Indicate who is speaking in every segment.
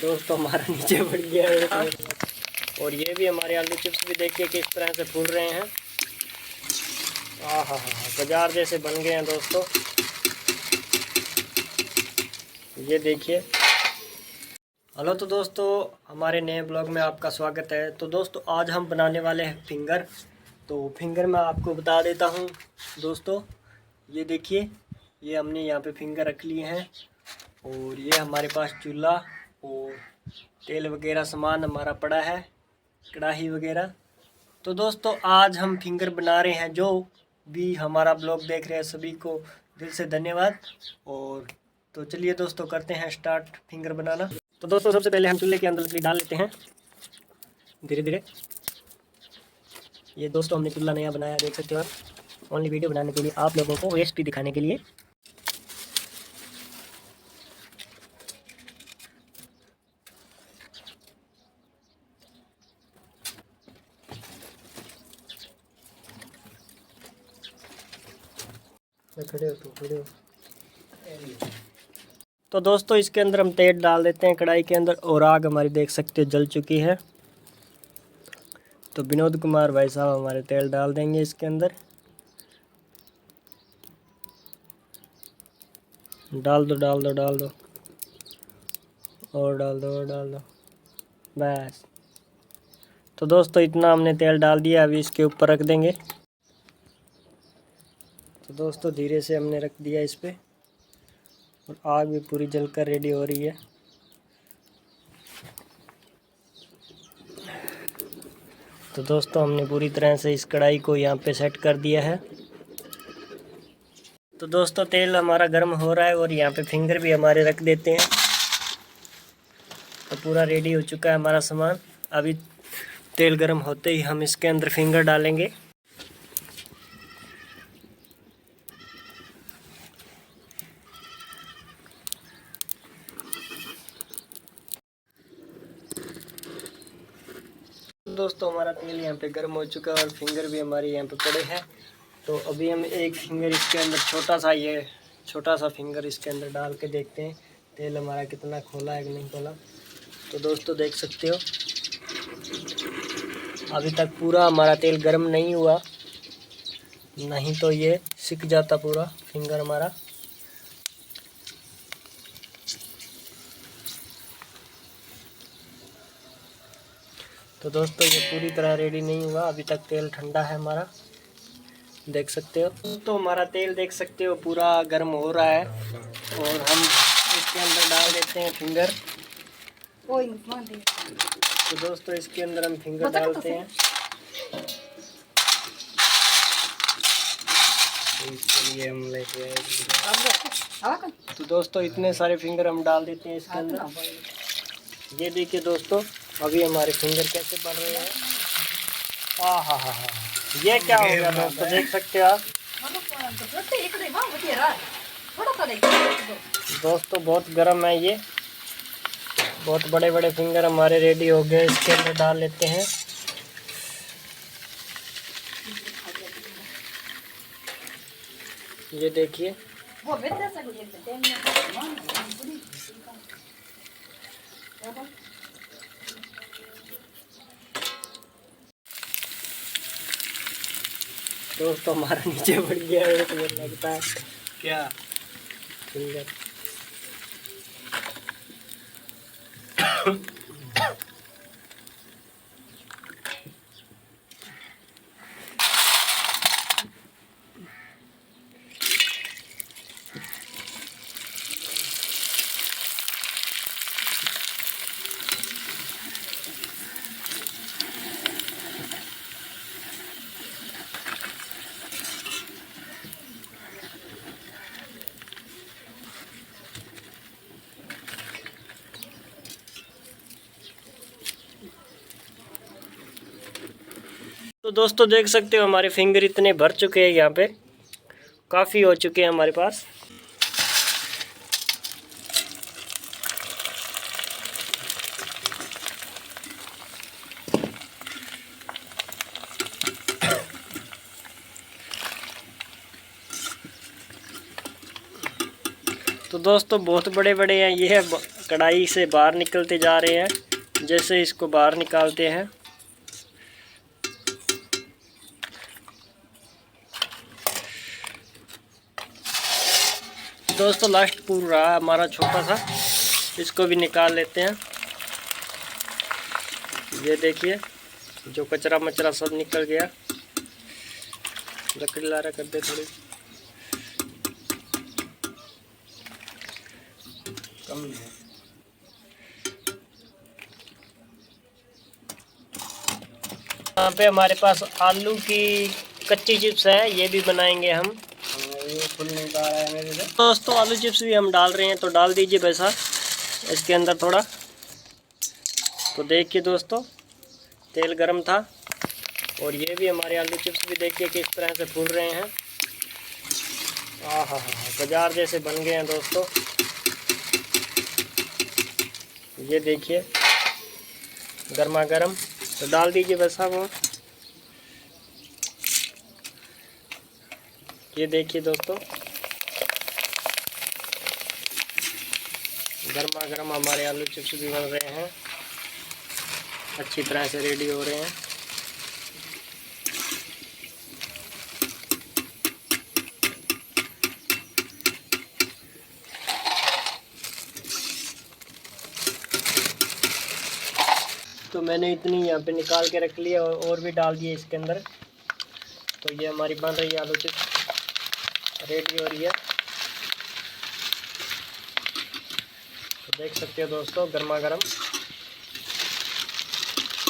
Speaker 1: दोस्तों हमारा नीचे पड़ गया है। और ये भी हमारे आलू चिप्स भी देखिए किस तरह से फूल रहे हैं। हाँ हाँ हाँ, बाजार जैसे बन गए हैं दोस्तों, ये देखिए। हेलो तो दोस्तों, हमारे नए ब्लॉग में आपका स्वागत है। तो दोस्तों आज हम बनाने वाले हैं फिंगर। तो फिंगर मैं आपको बता देता हूँ दोस्तों, ये देखिए, ये हमने यहाँ पे फिंगर रख लिए हैं। और ये हमारे पास चूल्हा और तेल वगैरह सामान हमारा पड़ा है, कढ़ाई वगैरह। तो दोस्तों आज हम फिंगर बना रहे हैं। जो भी हमारा ब्लॉग देख रहे हैं सभी को दिल से धन्यवाद। और तो चलिए दोस्तों करते हैं स्टार्ट फिंगर बनाना। तो दोस्तों सबसे पहले हम चूल्हे के अंदर लकड़ी डाल लेते हैं धीरे धीरे। ये दोस्तों हमने चूल्हा नया बनाया, देख सकते हो आप। ओनली वीडियो बनाने के लिए, आप लोगों को रेसिपी दिखाने के लिए। खड़े हो तो खड़े हो। तो दोस्तों इसके अंदर हम तेल डाल देते हैं कढ़ाई के अंदर। और आग हमारी देख सकते हो जल चुकी है। तो विनोद कुमार भाई साहब हमारे तेल डाल देंगे इसके अंदर। डाल दो डाल दो डाल दो, और डाल दो और डाल दो, बस। तो दोस्तों इतना हमने तेल डाल दिया, अभी इसके ऊपर रख देंगे। तो दोस्तों धीरे से हमने रख दिया इस पे, और आग भी पूरी जलकर रेडी हो रही है। तो दोस्तों हमने पूरी तरह से इस कढ़ाई को यहाँ पे सेट कर दिया है। तो दोस्तों तेल हमारा गर्म हो रहा है, और यहाँ पे फिंगर भी हमारे रख देते हैं। तो पूरा रेडी हो चुका है हमारा सामान। अभी तेल गर्म होते ही हम इसके अंदर फिंगर डालेंगे। दोस्तों हमारा तेल यहाँ पे गर्म हो चुका है, और फिंगर भी हमारे यहाँ पे पड़े हैं। तो अभी हम एक फिंगर इसके अंदर छोटा सा फिंगर इसके अंदर डाल के देखते हैं तेल हमारा कितना खोला है कि नहीं खोला। तो दोस्तों देख सकते हो अभी तक पूरा हमारा तेल गर्म नहीं हुआ, नहीं तो ये सिक जाता पूरा फिंगर हमारा। तो दोस्तों ये पूरी तरह रेडी नहीं हुआ, अभी तक तेल ठंडा है हमारा, देख सकते हो। तो हमारा तेल देख सकते हो पूरा गर्म हो रहा है, और हम इसके अंदर डाल देते हैं फिंगर। तो दोस्तों इसके अंदर हम फिंगर डालते हैं। तो इसके लिए हम लेके आए। तो दोस्तों इतने सारे फिंगर हम डाल देते हैं इसके अंदर। ये देखिए दोस्तों अभी हमारे फिंगर कैसे बढ़ रहे हैं। हाँ, ये क्या हो गया दोस्तों, देख सकते हो आप। दोस्तों बहुत गर्म है ये, बहुत बड़े बड़े फिंगर हमारे रेडी हो गए। इसके अंदर डाल लेते हैं। ये देखिए दोस्तों हमारा नीचे पड़ गया है, तो मुझे लगता है क्या फिंगर। तो दोस्तों देख सकते हो हमारे फिंगर इतने भर चुके हैं, यहाँ पे काफ़ी हो चुके हैं हमारे पास। तो दोस्तों बहुत बड़े बड़े हैं ये, कढ़ाई से बाहर निकलते जा रहे हैं। जैसे इसको बाहर निकालते हैं दोस्तों, लास्ट पूरा हमारा छोटा सा, इसको भी निकाल लेते हैं। ये देखिए जो कचरा मचरा सब निकल गया। लकड़ी लारा कर दे थोड़ी कम है। यहाँ पे हमारे पास आलू की कच्ची चिप्स है, ये भी बनाएंगे हम। ये फुल नहीं पा रहा है मेरे से। दोस्तों आलू चिप्स भी हम डाल रहे हैं, तो डाल दीजिए वैसा इसके अंदर थोड़ा। तो देखिए दोस्तों तेल गरम था, और ये भी हमारे आलू चिप्स भी देखिए किस तरह से फूल रहे हैं। आहा बाजार जैसे बन गए हैं दोस्तों। ये देखिए गर्मा गर्म। तो डाल दीजिए वैसा वो। ये देखिए दोस्तों गर्मा गर्म हमारे आलू चिप्स भी बन रहे हैं, अच्छी तरह से रेडी हो रहे हैं। तो मैंने इतनी यहाँ पे निकाल के रख लिया और भी डाल दिए इसके अंदर। तो ये हमारी बन रही है आलू चिप्स, रेडी हो रही है। तो देख सकते हो दोस्तों गर्मा गर्म।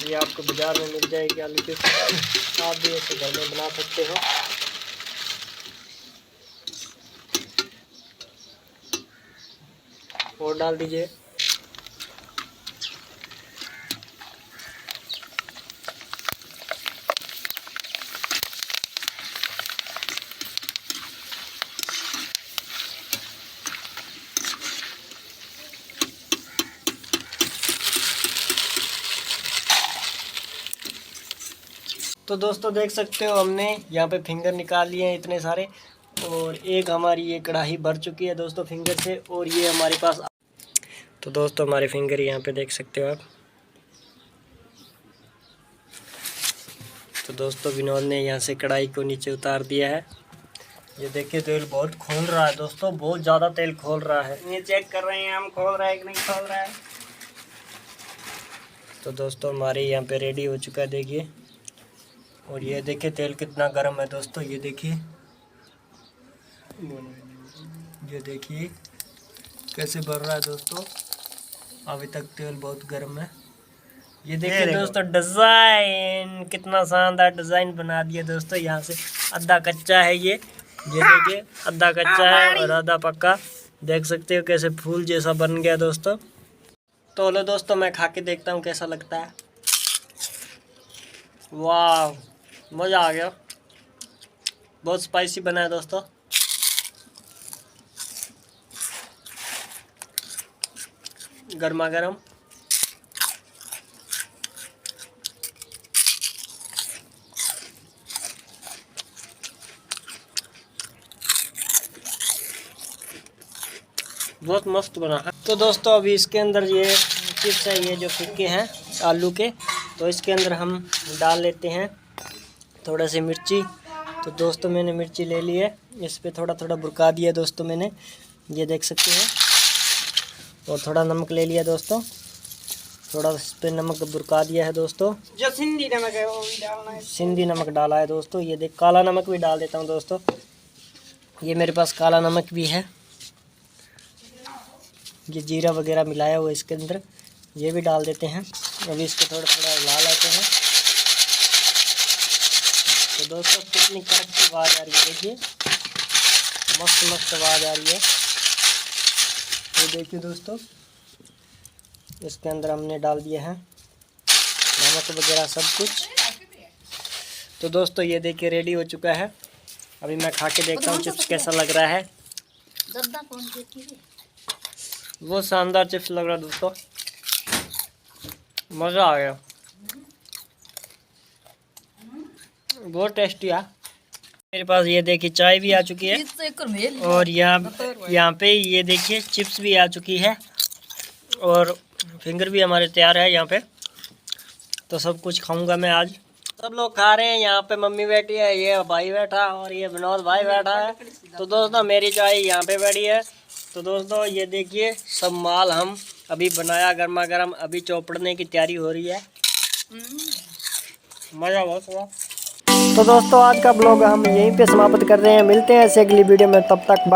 Speaker 1: ये आपको बाज़ार में मिल जाएगी आलू चिप्स, आप भी इसे घर में बना सकते हो। और डाल दीजिए। तो दोस्तों देख सकते हो हमने यहाँ पे फिंगर निकाल लिए हैं इतने सारे, और एक हमारी ये कढ़ाई भर चुकी है दोस्तों फिंगर से। और ये हमारे पास, तो दोस्तों हमारे फिंगर यहाँ पे देख सकते हो आप। तो दोस्तों विनोद ने यहाँ से कढ़ाई को नीचे उतार दिया है। ये देखिए तेल बहुत खोल रहा है दोस्तों, बहुत ज़्यादा तेल खोल रहा है। ये चेक कर रहे हैं हम, खोल रहा है कि नहीं खोल रहा है। तो दोस्तों हमारे यहाँ पे रेडी हो चुका है देखिए। और ये देखिए तेल कितना गर्म है दोस्तों, ये देखिए कैसे बढ़ रहा है दोस्तों। अभी तक तेल बहुत गर्म है। ये देखिए दोस्तों डिज़ाइन, कितना शानदार डिज़ाइन बना दिया दोस्तों। यहाँ से आधा कच्चा है ये देखिए आधा कच्चा है और आधा पक्का। देख सकते हो कैसे फूल जैसा बन गया दोस्तों। तो लो दोस्तों मैं खा के देखता हूँ कैसा लगता है। वाह मज़ा आ गया, बहुत स्पाइसी बना है दोस्तों। गर्मा गर्म। बहुत मस्त बना है। तो दोस्तों अभी इसके अंदर ये चिप्स है, ये जो फिक्के हैं आलू के, तो इसके अंदर हम डाल लेते हैं थोड़ा सी मिर्ची। तो दोस्तों मैंने मिर्ची ले ली है, इस पे थोड़ा थोड़ा बुरका दिया दोस्तों मैंने, ये देख सकते हैं। और थोड़ा नमक ले लिया दोस्तों, थोड़ा इस पे नमक बुरका दिया है दोस्तों। जो सिंधी नमक है वो भी डालना है, सिंधी नमक डाला है दोस्तों। ये देख काला नमक भी डाल देता हूँ दोस्तों, ये मेरे पास काला नमक भी है। ये जीरा वगैरह मिलाया हुआ इसके अंदर, ये भी डाल देते हैं। अभी इसको थोड़ा थोड़ा हिला लेते हैं। तो दोस्तों कितनी कड़क आवाज़ आ रही है देखिए, मस्त मस्त आवाज़ आ रही है। ये देखिए दोस्तों इसके अंदर हमने डाल दिया है नमक वगैरह सब कुछ। तो दोस्तों ये देखिए रेडी हो चुका है। अभी मैं खा के देखता हूँ चिप्स कैसा लग रहा है। वो शानदार चिप्स लग रहा है दोस्तों, मज़ा आ गया, बहुत टेस्टी है। मेरे पास ये देखिए चाय भी आ चुकी है, और यहाँ पे ये देखिए चिप्स भी आ चुकी है। और फिंगर भी हमारे तैयार है यहाँ पे। तो सब कुछ खाऊंगा मैं आज। सब लोग खा रहे हैं, यहाँ पे मम्मी बैठी है, ये भाई बैठा और ये विनोद भाई बैठा है। तो दोस्तों मेरी चाय यहाँ पे बैठी है। तो दोस्तों ये देखिए सब माल हम अभी बनाया गर्मा गर्म, अभी चौपड़ने की तैयारी हो रही है। मज़ा बहुत हुआ। तो दोस्तों आज का ब्लॉग हम यहीं पे समाप्त कर रहे हैं। मिलते हैं ऐसे अगली वीडियो में, तब तक